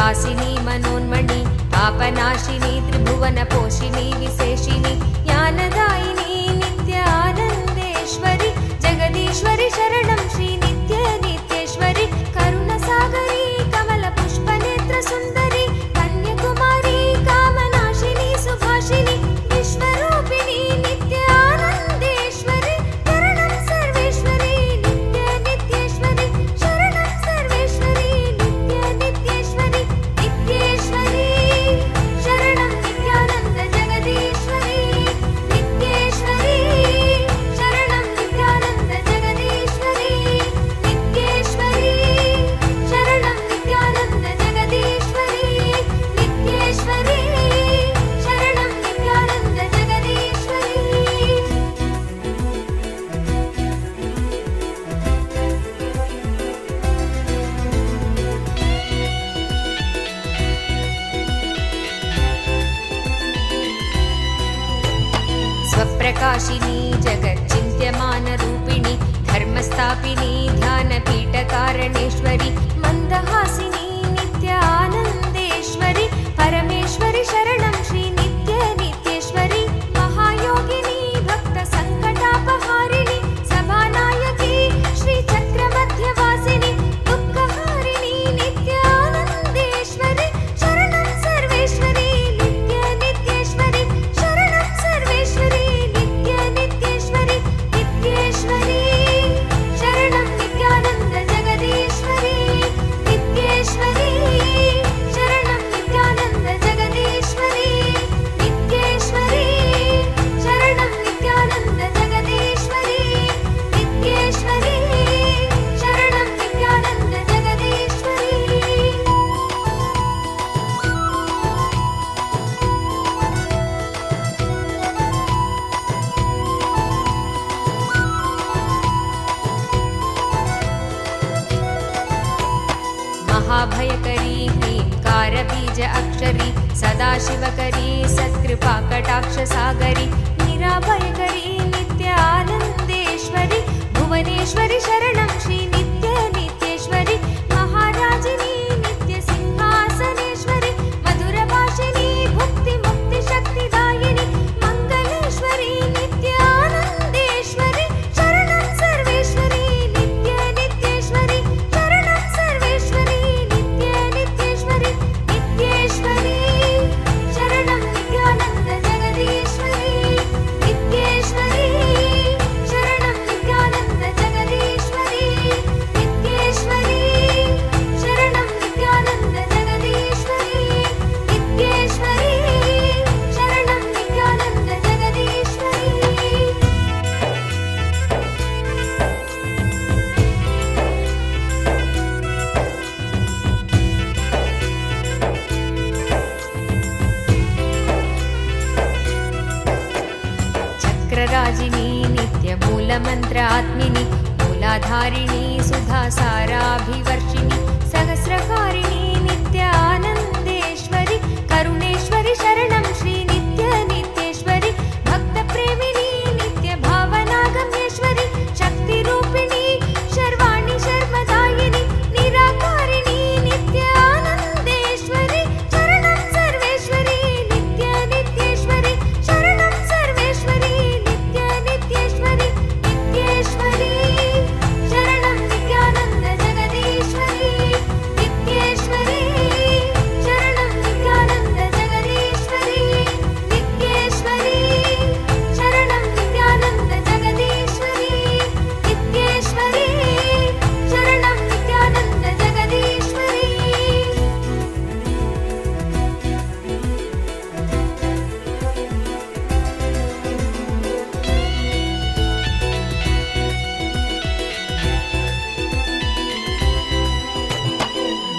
हासिनी मनोन्मणि पापनाशिनी त्रिभुवनपोषिणी विशेषिणी ज्ञानदायिनी नित्यानन्देश्वरि जगदीश्वरि शरणं श्री नित्य नित्येश्वरि करुणसागरी कमलपुष्पनेत्रसुन्दरी कन्याकुमारी कामनाशिनी सुभाषिनी विश्वरूपिणी नित्यानन्देश्वरि शरणं सर्वेश्वरि नित्य नित्येश्वरि शरणं सर्वेश्वरि नित्य नित्येश्वरि नित्येश्वरि शरणं नित्यानन्द जगदीश्वरि नित्येश्वरि शरणं नित्यानन्द जगदीश्वरि नित्येश्वरि शरणं नित्यानन्द जगदीश्वरि नित्येश्वरि शरणं नित्यानन्द जगदीश्वरि। स्वप्रकाशिनी जगच्चिन्त्यमानरूपिणी धर्मस्थापिनी ध्यानपीठकारणेश्वरि मन्दहासिनी नित्यानन्देश्वरि परमेश्वरि शरणं श्री नित्य नित्येश्वरि महायोगिनी भक्तसङ्कटापहारिणि सभानायकी श्रीचक्रमध्यवासिनि दुःखहारिणी नित्यानन्देश्वरि शरणं सर्वेश्वरि नित्य नित्येश्वरि शरणं सर्वेश्वरि नित्य नित्येश्वरि नित्येश्वरि शरणं नित्यानन्द जगदीश्वरि नित्येश्वरि शरणं नित्यानन्द जगदीश्वरि नित्येश्वरि शरणं नित्यानन्द जगदीश्वरि नित्येश्वरि शरणं नित्यानन्द जगदीश्वरि। महाभयकरी ह्रीङ्कारबीज अक्षरी सदाशिवकरी सत्कृपाकटाक्षसागरी निराभयकरी नित्यानन्देश्वरि भुवनेश्वरि शरणं श्री नित्य नित्येश्वरि महाराजिनी नित्यसिंहासनेश्वरि मधुरभाषिणी भुक्तिमुक्तिशक्तिदायिनि मङ्गलेश्वरि नित्यानन्देश्वरि शरणं सर्वेश्वरि नित्य नित्येश्वरि शरणं सर्वेश्वरि नित्य नित्येश्वरि नित्येश्वरि शरणं नित्यानन्द जगदीश्वरि नित्येश्वरि शरणं नित्यानन्द जगदीश्वरि नित्येश्वरि शरणं नित्यानन्द जगदीश्वरि नित्येश्वरि शरणं नित्यानन्द जगदीश्वरि। चक्रराजिनी नित्यमूलमन्त्रात्मिनि मूलाधारिणी सुधासाराभिवर्षिणि सहस्रकारिणी नित्यानन्देश्वरि करुणेश्वरि शरणं श्री नित्य नित्येश्वरि भक्तप्रेमिणी नित्यभावनागम्येश्वरि शक्तिरूपिणी शर्वाणि शर्मदायिनि निराकारिणी नित्यानन्देश्वरि शरणं सर्वेश्वरि नित्य नित्येश्वरि शरणं सर्वेश्वरि नित्य नित्येश्वरि नित्येश्वरि शरणं नित्यानन्द जगदीश्वरि नित्येश्वरि शरणं नित्यानन्द जगदीश्वरि नित्येश्वरि शरणं नित्यानन्द जगदीश्वरि नित्येश्वरि शरणं नित्यानन्द जगदीश्वरि।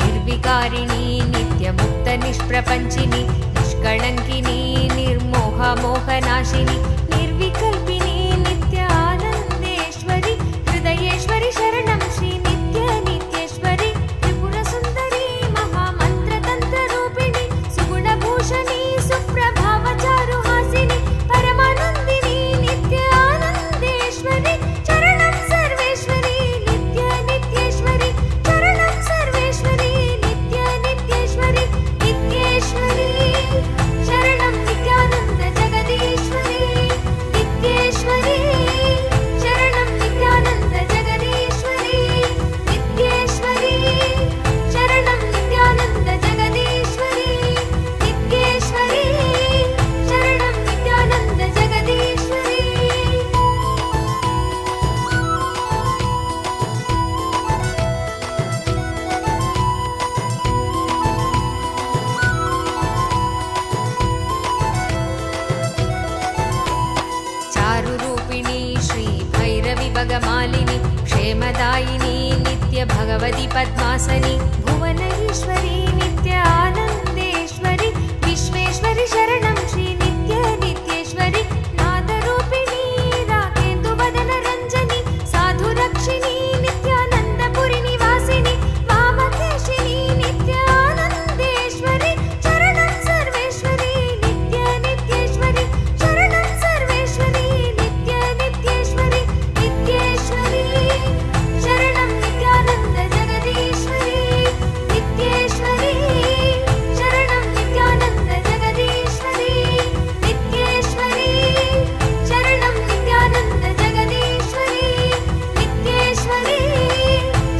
निर्विकारिणी नित्यमुक्तनिष्प्रपञ्चिनि निष्कळङ्किनी निर्मोहमोहनाशिनि निर्विकल्पिनी नित्यानन्देश्वरि हृदयेश्वरि शरणं श्री नित्य नित्येश्वरि त्रिपुरसुन्दरी महामन्त्रतन्त्ररूपिणि सुगुणभूषणी सुप्रभावचारुहासिनि परमानन्दिनी नित्यानन्देश्वरि शरणं सर्वेश्वरि नित्य नित्येश्वरि शरणं सर्वेश्वरि नित्य नित्येश्वरि क्षेमदायिनी नित्य भगवती पद्मासनी भुवन ईश्वरी नित्य आनन्देश्वरी विश्वेश्वरि शरणं श्री नित्य नित्येश्वरि नादरूपिणी राकेन्दुवदन रञ्जनी साधुरक्षिणी नित्यानन्दपुरि निवासिनी वामकेशिनी नित्य आनन्देश्वरि शरणं सर्वेश्वरी नित्य नित्येश्वरि शरणं सर्वेश्वरी नित्य नित्येश्वरि नित्येश्वरी शरणं नित्यानन्द जगदीश्वरी नित्येश्वरी शरणं नित्यानन्द जगदीश्वरी नित्येश्वरी शरणं नित्यानन्द जगदीश्वरी नित्येश्वरी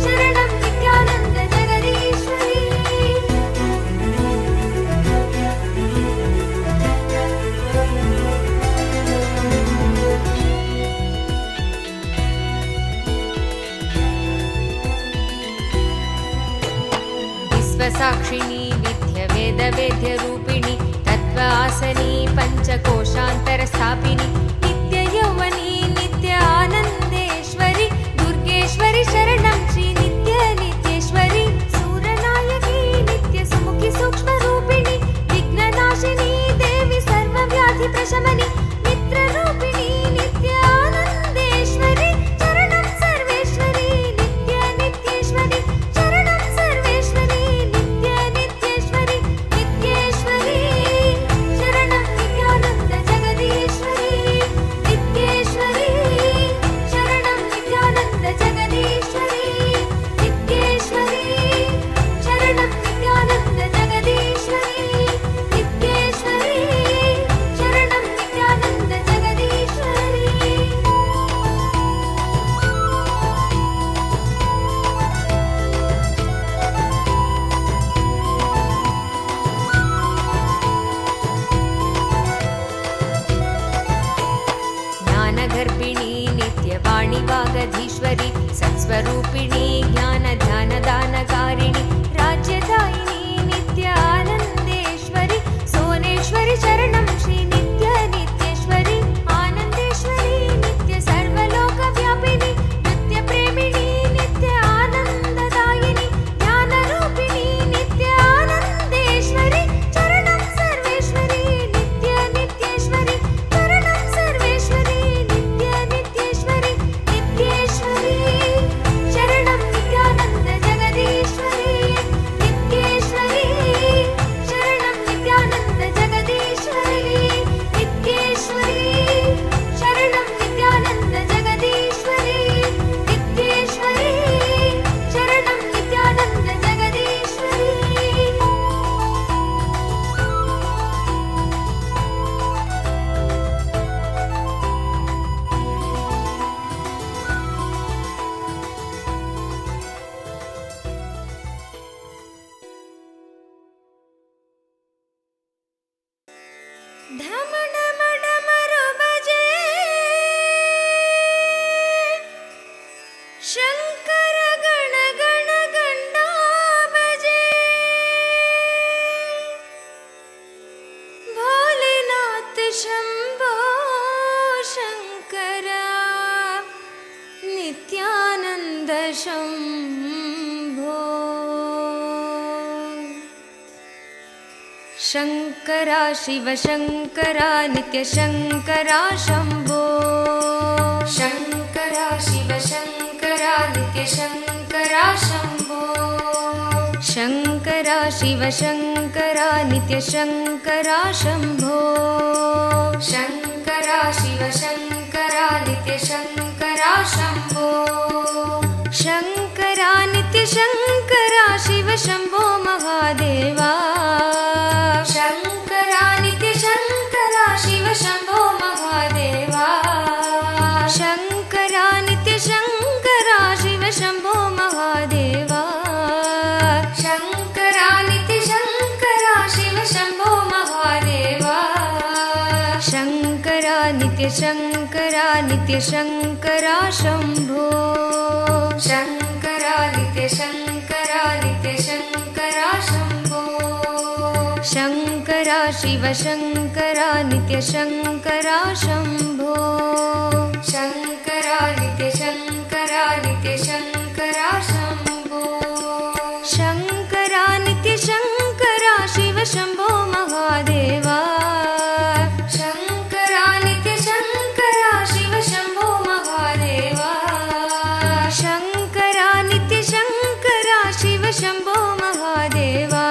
शरणं नित्यानन्द जगदीश्वरी विश्वसाक्षिणी विद्य वेद वेद्य रूपिणी तत्व आसनी पंचकोशांतर स्थापिनी नित्य यौवनी नित्य आनंदेश्वरी दुर्गेश्वरी शरणं श्री नित्य नित्येश्वरी सूरनायकी नित्य सुमुखी सूक्ष्म रूपिणी विघ्ननाशिनी देवी सर्वव्याधि प्रशमनी मित्र रूपिणी नित्य आनंदेश्वरी शरणं सर्वेश्वरी नित्य नित्येश्वरी शरणं सर्वेश्वरी नित्य नित्येश्वरि नित्येश्वरी शरणं नित्यानन्द जगदीश्वरी नित्येश्वरी शरणं नित्यानन्द जगदीश्वरी नित्येश्वरी शरणं नित्यानन्द जगदीश्वरी नित्येश्वरी शरणं नित्यानन्द जगदीश्वरी ज्ञानगर्भिणी नित्यवाणी वागधीश्वरी सत्स्वरूपिणी ज्ञानध्यानदानकारिणी राज्यदायिनी नित्य आनन्देश्वरि सोनेश्वरि शरणं श्री नित्य नित्येश्वरि आनन्देश्वरी नित्य सर्वलोकव्यापिनी नित्यप्रेमिणी नित्य आनन्ददायिनी ज्ञानरूपिणी नित्य आनन्देश्वरि शरणं सर्वेश्वरी नित्य नित्येश्वरि शरणं सर्वेश्वरी नित्य नित्येश्वरि नित्येश्वरी शरणं नित्यानन्द जगदीश्वरी नित्येश्वरी शरणं नित्यानन्द जगदीश्वरी नित्येश्वरी शरणं नित्यानन्द जगदीश्वरी नित्येश्वरी शरणं नित्यानन्द जगदीश्वरी ढम ढम डमरू बजे शंकर गण गण घंटा बजे भोलेनाथ शंभो शंकरा नित्यानंद शंभो शंकरा शिव शंकरा नित्य शंकरा शंभो शंकरा शिव शंकरा नित्य शंकरा शंभो शंकरा शिव शंकरा नित्य शंकरा शंभो शंकरा शिव शंकरा नित्य शंकरा शंभो शंकरा नित्य शंकरा शिव शंभो महादेवा शंकरा नित्य शंकरा शिव शंभो महादेवा शंकरा नित्य शंकरा शिव शंभो महादेवा शंकरा नित्य शंकरा शिव शंभो महादेवा शंकरा नित्य शंकरा शंभो शंकरा नित्य शंकरा शंभो शंकरा शिव शंकरा नित्य शंकरा शंभो शंकरा नित्य नित्यशङ्करा शम्भो शङ्करा नित्यशङ्करा शिव शम्भो महादेवा शङ्करा नित्यशङ्करा शिव शम्भो महादेवा शङ्करा नित्यशङ्करा शिव शम्भो महादेवा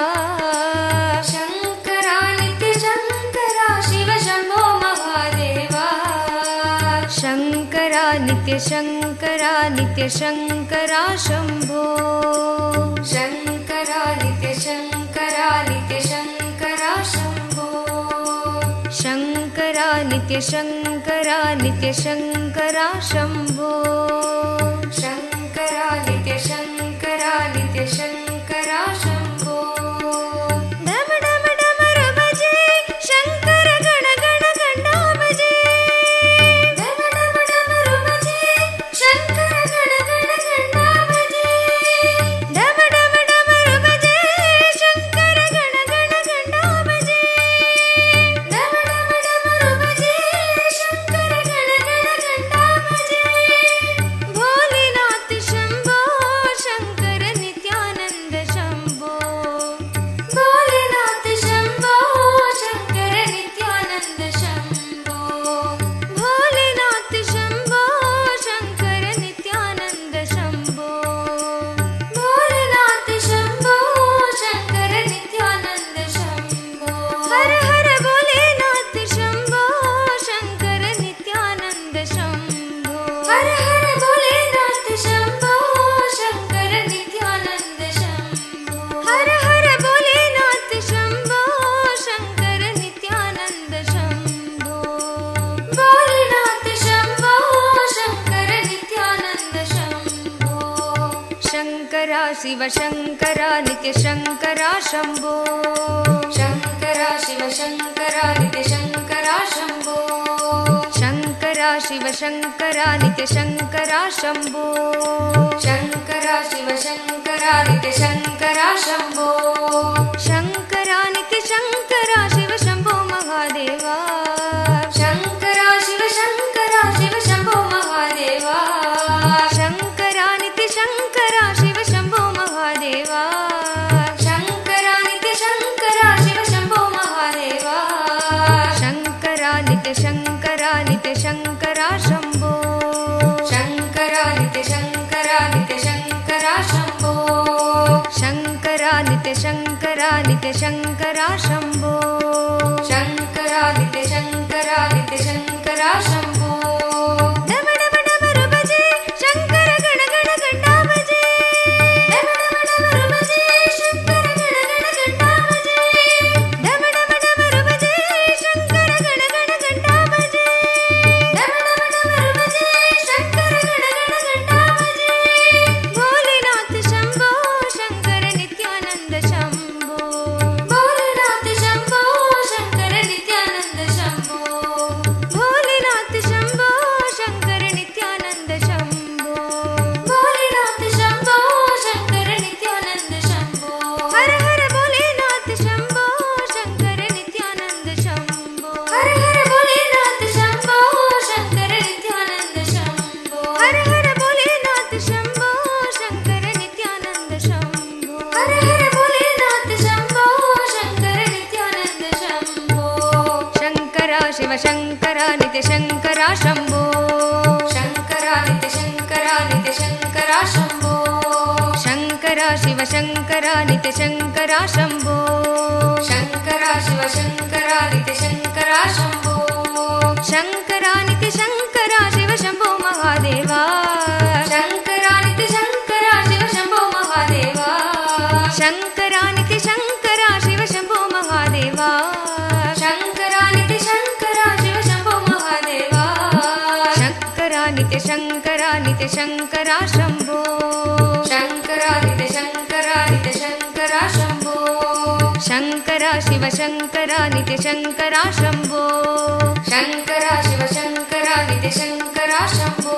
शङ्करा नित्यशङ्करा शिव शम्भो महादेवा शङ्करा नित्यशङ्करा नित्यशङ्करा शम्भो शङ्करा नित्यशङ्करा नित्यशङ्करा शम्भो शङ्करा नित्यशङ्करा नित्यशङ्करा शम्भो शङ्करा नित्यशङ्करा नित्यशङ्करा शम्भो डम डम डमरु भजे शङ्कर गण गण गण्डा भजे डम डम डमरु भजे शङ्कर गण गण गण्डा भजे डम डम डमरु भजे शङ्कर गण गण गण्डा भजे डम डम डमरु भजे शङ्कर गण गण गण्डा भजे भोलेनाथ शम्भो शङ्कर नित्यानन्द शम्भो भोलेनाथ शम्भो शङ्कर नित्यानन्द शम्भो भोलेनाथ शम्भो शङ्कर नित्यानन्द शम्भो भोलेनाथ शम्भो शङ्कर नित्यानन्द शम्भो हर हर भोलेनाथ शम्भो शङ्कर नित्यानन्द शम्भो हर हर भोलेनाथ शम्भो शङ्कर नित्यानन्द शम्भो हर हर भोलेनाथ शम्भो शङ्कर नित्यानन्द शम्भो भोलेनाथ शम्भो शङ्कर नित्यानन्द शम्भो शङ्करा शिव शङ्करा नित्यशङ्करा शम्भो शङ्करा शिव शङ्करा नित्यशङ्करा शम्भो शङ्करा शिव शङ्करा नित्यशङ्करा शम्भो शङ्करा शिव शङ्करा नित्यशङ्करा शम्भो शङ्करा नित्यशङ्करा शिव शम्भो महादेवा शङ्करा शिव शङ्करा शिव शम्भो महादेवा शङ्करा नित्यशङ्करा शिव शम्भो महादेवा शङ्करा नित्यशङ्करा शिव शम्भो महादेवा शङ्करा नित्यशङ्करा नित्यशङ्करा शम्भो शङ्करा नित्यशङ्करा नित्यशङ्करा शम्भो शङ्करा नित्यशङ्करा नित्यशङ्करा शम्भो शङ्करा नित्यशङ्करा नित्यशङ्करा शम्भो डम डम डमरु भजे शङ्कर गण गण गण्डा भजे डम डम डमरु भजे शङ्कर गण गण गण्डा भजे डम डम डमरु भजे शङ्कर गण गण गण्डा भजे डम डम डमरु भजे शङ्कर गण गण गण्डा भजे भोलेनाथ शम्भो शङ्कर नित्यानन्द शम्भो भोलेनाथ शम्भो शङ्कर नित्यानन्द शम्भो भोलेनाथ शम्भो शङ्कर नित्यानन्द शम्भो भोलेनाथ शम्भो शङ्कर नित्यानन्द शम्भो हर हर भोलेनाथ शम्भो शङ्कर नित्यानन्द शम्भो हर हर भोलेनाथ शम्भो शङ्कर नित्यानन्द शम्भो हर हर भोलेनाथ शम्भो शङ्कर नित्यानन्द शम्भो हर हर भोलेनाथ शम्भो शङ्कर नित्यानन्द शम्भो शङ्करा शिव शङ्करा नित्यशङ्करा शम्भो शङ्करा नित्यशङ्करा नित्यशङ्करा शम्भो शङ्करा शिव शङ्करा नित्यशङ्करा शम्भो शङ्करा शिव शङ्करा नित्यशङ्करा शम्भो शङ्करा नित्यशङ्करा शिव शम्भो महादेवा शङ्करा नित्यशङ्करा शिव शम्भो महादेवा शङ्करा नित्यशङ्करा शिव शम्भो महादेवा शङ्करा नित्यशङ्करा शिव शम्भो महादेवा शङ्करा नित्यशङ्करा नित्यशङ्करा शम्भो शङ्करा नित्यशङ्करा नित्यशङ्करा शम्भो शङ्करा शिव शङ्करा नित्यशङ्करा शम्भो शङ्करा शिव शङ्करा नित्यशङ्करा शम्भो